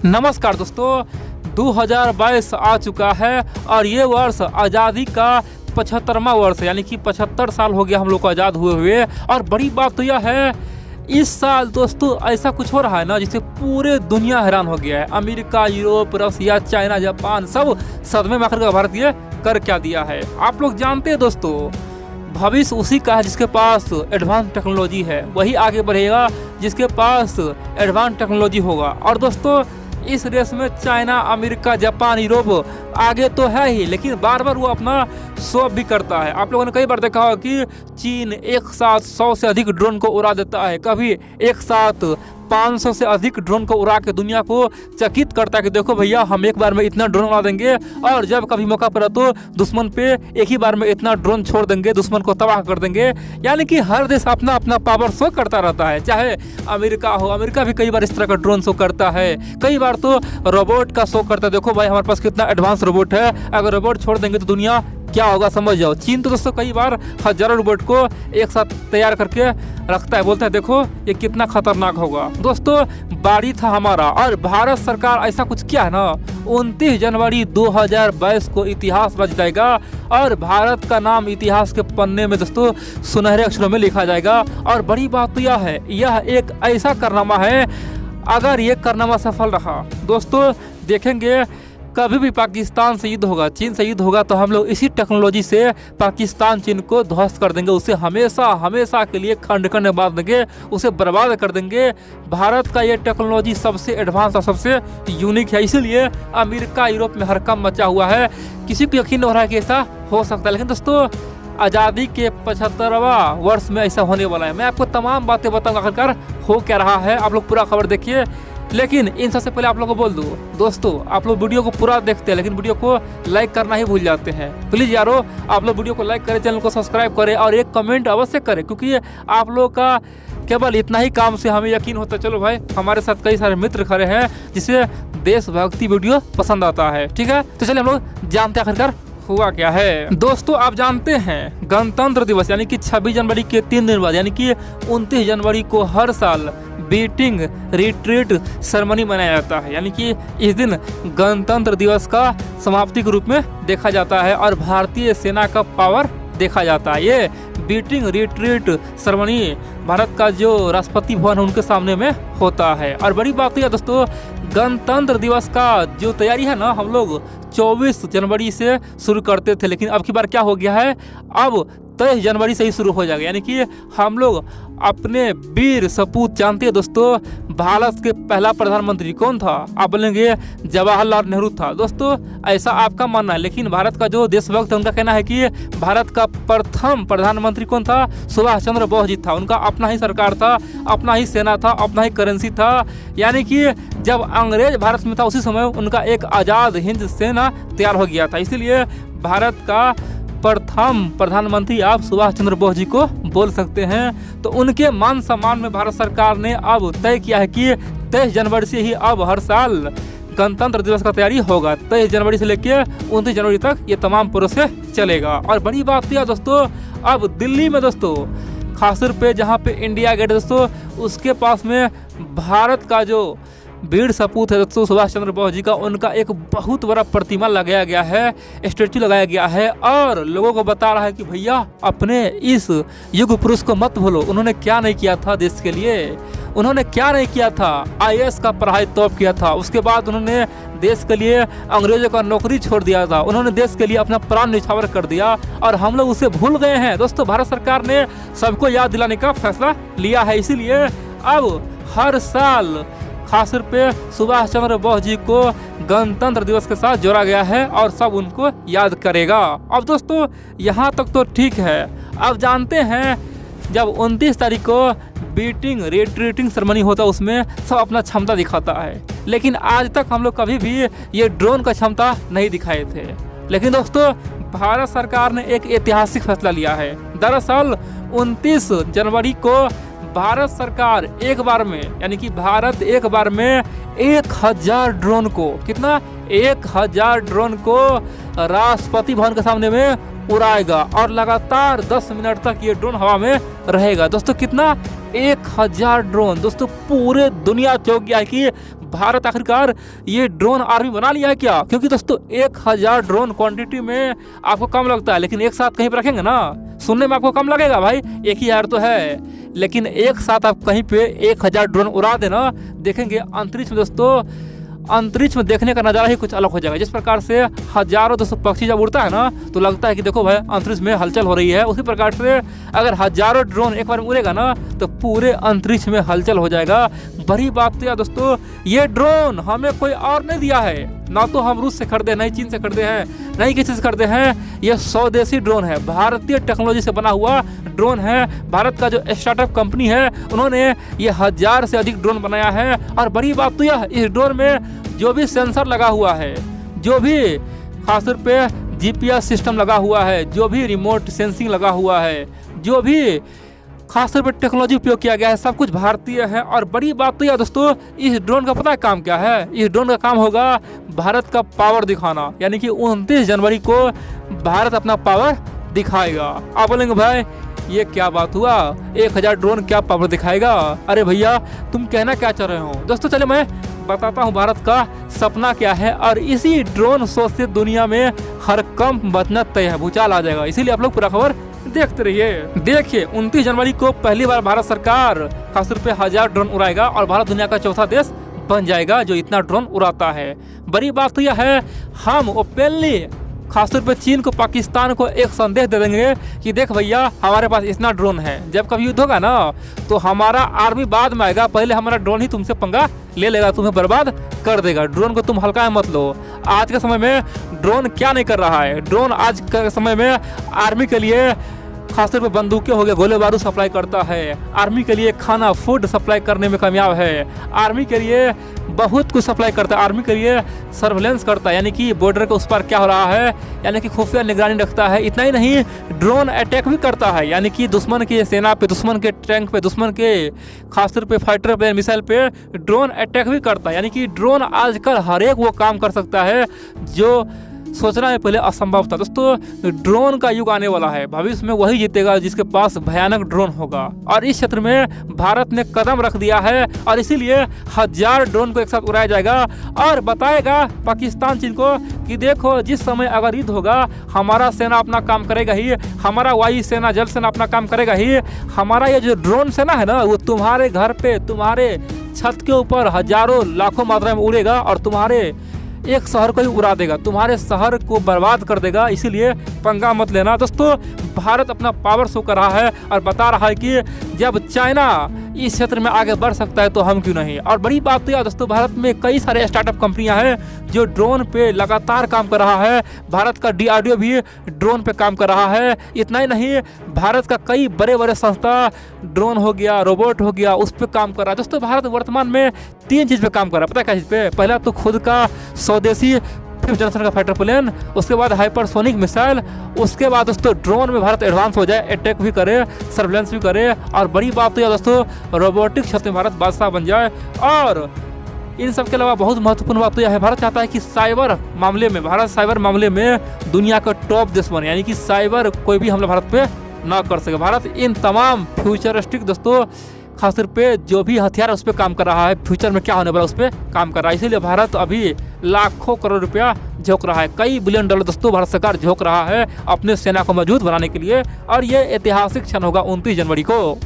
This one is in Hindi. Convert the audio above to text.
नमस्कार दोस्तों, 2022 आ चुका है और ये वर्ष आज़ादी का 75वां वर्ष है, यानी कि 75 साल हो गया हम लोग को आज़ाद हुए। और बड़ी बात तो यह है, इस साल दोस्तों ऐसा कुछ हो रहा है ना जिससे पूरे दुनिया हैरान हो गया है। अमेरिका, यूरोप, रसिया, चाइना, जापान सब सदमे में आकर भारत ये कर क्या दिया है। आप लोग जानते हैं दोस्तों, भविष्य उसी का है जिसके पास एडवांस टेक्नोलॉजी है, वही आगे बढ़ेगा जिसके पास एडवांस टेक्नोलॉजी होगा। और दोस्तों इस रेस में चाइना, अमेरिका, जापान, यूरोप आगे तो है ही, लेकिन बार बार वो अपना शो भी करता है। आप लोगों ने कई बार देखा होगा कि चीन एक साथ 100 से अधिक ड्रोन को उड़ा देता है, कभी एक साथ 500 से अधिक ड्रोन को उड़ा के दुनिया को चकित करता है कि देखो भैया हम एक बार में इतना ड्रोन उड़ा देंगे। और जब कभी मौका पड़ा तो दुश्मन पे एक ही बार में इतना ड्रोन छोड़ देंगे, दुश्मन को तबाह कर देंगे। यानी कि हर देश अपना अपना पावर शो करता रहता है, चाहे अमेरिका हो, अमेरिका भी कई बार इस तरह का ड्रोन शो करता है, कई बार तो रोबोट का शो करता है। देखो भाई हमारे पास कितना एडवांस रोबोट है, अगर रोबोट छोड़ देंगे तो दुनिया क्या होगा समझ जाओ। चीन तो दोस्तों कई बार हजारों रोबोट को एक साथ तैयार करके रखता है, बोलता है देखो ये कितना खतरनाक होगा। दोस्तों बारी था हमारा और भारत सरकार ऐसा कुछ किया है ना, 29 जनवरी 2022 को इतिहास रच जाएगा और भारत का नाम इतिहास के पन्ने में दोस्तों सुनहरे अक्षरों में लिखा जाएगा। और बड़ी बात तो यह है, यह एक ऐसा कारनामा है, अगर ये कारनामा सफल रहा दोस्तों देखेंगे कभी भी पाकिस्तान से युद्ध होगा, चीन से युद्ध होगा तो हम लोग इसी टेक्नोलॉजी से पाकिस्तान चीन को ध्वस्त कर देंगे, उसे हमेशा हमेशा के लिए खंड खंड बांध देंगे, उसे बर्बाद कर देंगे। भारत का ये टेक्नोलॉजी सबसे एडवांस और सबसे यूनिक है, इसीलिए अमेरिका, यूरोप में हड़कंप मचा हुआ है। किसी को यकीन हो रहा है कि ऐसा हो सकता है, लेकिन दोस्तों आज़ादी के 75वां वर्ष में ऐसा होने वाला है। मैं आपको तमाम बातें बताऊंगा आखिरकार हो क्या रहा है, आप लोग पूरा खबर देखिए। लेकिन इन सबसे पहले आप लोगों को बोल दूं दोस्तों, आप लोग वीडियो को पूरा देखते हैं लेकिन वीडियो को लाइक करना ही भूल जाते हैं। प्लीज़ यारो आप लोग वीडियो को लाइक करें, चैनल को सब्सक्राइब करें और एक कमेंट अवश्य करें, क्योंकि आप लोग का केवल इतना ही काम से हमें यकीन होता है चलो भाई हमारे साथ कई सारे मित्र खड़े हैं जिसे देशभक्ति वीडियो पसंद आता है। ठीक है, तो चलिए हम लोग जानते हैं आखिरकार हुआ क्या है। दोस्तों आप जानते हैं गणतंत्र दिवस यानी कि 26 जनवरी के 3 दिन बाद यानी कि 29 जनवरी को हर साल बीटिंग रिट्रीट सेरेमनी मनाया जाता है, यानी कि इस दिन गणतंत्र दिवस का समाप्ति के रूप में देखा जाता है और भारतीय सेना का पावर देखा जाता है। ये बीटिंग रिट्रीट सेरेमनी भारत का जो राष्ट्रपति भवन है उनके सामने में होता है। और बड़ी बात यह दोस्तों, गणतंत्र दिवस का जो तैयारी है ना हम लोग 24 जनवरी से शुरू करते थे, लेकिन अब की बार क्या हो गया है, अब 23 जनवरी से ही शुरू हो जाएगा। यानी कि हम लोग अपने वीर सपूत जानते हैं दोस्तों, भारत के पहला प्रधानमंत्री कौन था, आप बोलेंगे जवाहरलाल नेहरू था। दोस्तों ऐसा आपका मानना है, लेकिन भारत का जो देशभक्त है उनका कहना है कि भारत का प्रथम प्रधानमंत्री कौन था, सुभाष चंद्र बोस जी था। उनका अपना ही सरकार था, अपना ही सेना था, अपना ही करेंसी था। यानी कि जब अंग्रेज भारत में था उसी समय उनका एक आज़ाद हिंद सेना तैयार हो गया था, इसीलिए भारत का प्रथम प्रधानमंत्री आप सुभाष चंद्र बोस जी को बोल सकते हैं। तो उनके मान सम्मान में भारत सरकार ने अब तय किया है कि 23 जनवरी से ही अब हर साल गणतंत्र दिवस का तैयारी होगा। 23 जनवरी से लेकर 29 जनवरी तक ये तमाम प्रोसेस चलेगा। और बड़ी बात यह दोस्तों, अब दिल्ली में दोस्तों खासतौर पे जहाँ पे इंडिया गेट दोस्तों उसके पास में भारत का जो वीर सपूत है दोस्तों सुभाष चंद्र बोस जी का, उनका एक बहुत बड़ा प्रतिमा लगाया गया है, स्टैचू लगाया गया है और लोगों को बता रहा है कि भैया अपने इस युग पुरुष को मत भूलो, उन्होंने क्या नहीं किया था देश के लिए, उन्होंने क्या नहीं किया था, IAS का पढ़ाई तौब किया था, उसके बाद उन्होंने देश के लिए अंग्रेजों का नौकरी छोड़ दिया था, उन्होंने देश के लिए अपना प्राण न्यौछावर कर दिया और हम लोग उसे भूल गए हैं। दोस्तों भारत सरकार ने सबको याद दिलाने का फैसला लिया है, इसीलिए अब हर साल खासतौर पे सुभाष चंद्र बोस जी को गणतंत्र दिवस के साथ जोड़ा गया है और सब उनको याद करेगा। अब दोस्तों यहाँ तक तो ठीक है, अब जानते हैं जब 29 तारीख को बीटिंग रिट्रीटिंग सेरेमनी होता है उसमें सब अपना क्षमता दिखाता है, लेकिन आज तक हम लोग कभी भी ये ड्रोन का क्षमता नहीं दिखाए थे। लेकिन दोस्तों भारत सरकार ने एक ऐतिहासिक फैसला लिया है। दरअसल 29 जनवरी को भारत सरकार एक बार में यानी कि भारत एक बार में 1000 ड्रोन को, कितना 1000 ड्रोन को राष्ट्रपति भवन के सामने में उड़ाएगा और लगातार 10 मिनट तक ये ड्रोन हवा में रहेगा। दोस्तों कितना 1000 ड्रोन। दोस्तों पूरे दुनिया चौंक गया है कि भारत आखिरकार ये ड्रोन आर्मी बना लिया है क्या? क्योंकि दोस्तों 1000 ड्रोन क्वांटिटी में आपको कम लगता है, लेकिन एक साथ कहीं पर रखेंगे ना, सुनने में आपको कम लगेगा भाई, 1000 तो है, लेकिन एक साथ आप कहीं पे 1000 ड्रोन उड़ा देना, देखेंगे अंतरिक्ष में दोस्तों, अंतरिक्ष में देखने का नज़ारा ही कुछ अलग हो जाएगा। जिस प्रकार से हजारों दोस्तों पक्षी जब उड़ता है ना तो लगता है कि देखो भाई अंतरिक्ष में हलचल हो रही है, उसी प्रकार से अगर हजारों ड्रोन एक बार में उड़ेगा ना तो पूरे अंतरिक्ष में हलचल हो जाएगा। बड़ी बात तो यार दोस्तों, ये ड्रोन हमें कोई और नहीं दिया है, ना तो हम रूस से खरीदे, नहीं चीन से खरीदे हैं, नहीं किसी से खरीदे हैं, ये स्वदेशी ड्रोन है, भारतीय टेक्नोलॉजी से बना हुआ ड्रोन है। भारत का जो स्टार्टअप कंपनी है उन्होंने ये 1000 से अधिक ड्रोन बनाया है। और बड़ी बात तो यह, इस ड्रोन में जो भी सेंसर लगा हुआ है, जो भी खासतौर पे GPS सिस्टम लगा हुआ है, जो भी रिमोट सेंसिंग लगा हुआ है, जो भी खासतौर पर टेक्नोलॉजी उपयोग किया गया है, सब कुछ भारतीय है। और बड़ी बात तो यह दोस्तों, इस ड्रोन का पता है काम क्या है? इस ड्रोन का काम होगा भारत का पावर दिखाना, यानी कि 29 जनवरी को भारत अपना पावर दिखाएगा। आप बोलेंगे भाई ये क्या बात हुआ, 1000 ड्रोन क्या पावर दिखाएगा? अरे भैया तुम कहना क्या चाह रहे हो? दोस्तों चले मैं बताता हूँ भारत का सपना क्या है, और इसी ड्रोन शो से दुनिया में हर कम बचना तय है, भूचाल आ जाएगा। इसीलिए आप लोग पूरा खबर देखते रहिए। देखिए 29 जनवरी को पहली बार भारत सरकार खासतौर पे 1000 ड्रोन उड़ाएगा और भारत दुनिया का चौथा देश बन जाएगा जो इतना ड्रोन उड़ाता है। बड़ी बात तो यह है, हम ओपनली खासतौर पे चीन को, पाकिस्तान को एक संदेश दे देंगे कि देख भैया हमारे पास इतना ड्रोन है, जब कभी युद्ध होगा ना तो हमारा आर्मी बाद में आएगा, पहले हमारा ड्रोन ही तुमसे पंगा ले लेगा, तुम्हें बर्बाद कर देगा। ड्रोन को तुम हल्का मत लो। आज के समय में ड्रोन क्या नहीं कर रहा है, ड्रोन आज के समय में आर्मी के लिए खासतौर पर बंदूकें हो गए, गोले बारूद सप्लाई करता है, आर्मी के लिए खाना फूड सप्लाई करने में कामयाब है, आर्मी के लिए बहुत कुछ सप्लाई करता है, आर्मी के लिए सर्वेलेंस करता है, यानी कि बॉर्डर के उस पार क्या हो रहा है, यानी कि खुफिया निगरानी रखता है। इतना ही नहीं, ड्रोन अटैक भी करता है, यानी कि दुश्मन की सेना पे, दुश्मन के टैंक पे, दुश्मन के खासतौर पे फाइटर पे, मिसाइल पे ड्रोन अटैक भी करता है। यानी कि ड्रोन आजकल हर एक वो काम कर सकता है जो सोचना है पहले असंभव था। दोस्तों ड्रोन का युग आने वाला है, भविष्य में वही जीतेगा जिसके पास भयानक ड्रोन होगा, और इस क्षेत्र में भारत ने कदम रख दिया है, और इसीलिए 1000 ड्रोन को एक साथ उड़ाया जाएगा और बताएगा पाकिस्तान चीन को कि देखो जिस समय अगर युद्ध होगा हमारा सेना अपना काम करेगा ही, हमारा वायु सेना जल सेना अपना काम करेगा ही, हमारा ये जो ड्रोन सेना है ना वो तुम्हारे घर पे, तुम्हारे छत के ऊपर हजारों लाखों मात्रा में उड़ेगा और तुम्हारे एक शहर को ही उड़ा देगा, तुम्हारे शहर को बर्बाद कर देगा। इसीलिए पंगा मत लेना। दोस्तों भारत अपना पावर शो कर रहा है और बता रहा है कि जब चाइना इस क्षेत्र में आगे बढ़ सकता है तो हम क्यों नहीं। और बड़ी बात तो यार दोस्तों, भारत में कई सारे स्टार्टअप कंपनियां हैं जो ड्रोन पे लगातार काम कर रहा है। भारत का DRDO भी ड्रोन पे काम कर रहा है। इतना ही नहीं, भारत का कई बड़े बड़े संस्था, ड्रोन हो गया, रोबोट हो गया, उस पर काम कर रहा है। दोस्तों भारत वर्तमान में 3 चीज़ पे काम कर रहा है, पता है क्या चीज़ पे? पहला तो खुद का स्वदेशी 5th जनरेशन का फाइटर प्लेन, उसके बाद हाइपरसोनिक मिसाइल, उसके बाद दोस्तों ड्रोन में भारत एडवांस हो जाए, अटैक भी करे, सर्वेलेंस भी करे, और बड़ी बात तो यार दोस्तों रोबोटिक क्षेत्र में भारत बादशाह बन जाए। और इन सब के अलावा बहुत महत्वपूर्ण बात तो यह है, भारत चाहता है कि साइबर मामले में, भारत साइबर मामले में दुनिया का टॉप देश बने, यानी कि साइबर कोई भी हमला भारत पे ना कर सके। भारत इन तमाम फ्यूचरिस्टिक दोस्तों खासतौर पे जो भी हथियार उस पर काम कर रहा है, फ्यूचर में क्या होने वाला उस पर काम कर रहा है। इसीलिए भारत अभी लाखों करोड़ रुपया झोंक रहा है, कई बिलियन डॉलर दोस्तों भारत सरकार झोंक रहा है अपने सेना को मजबूत बनाने के लिए। और ये ऐतिहासिक क्षण होगा 29 जनवरी को।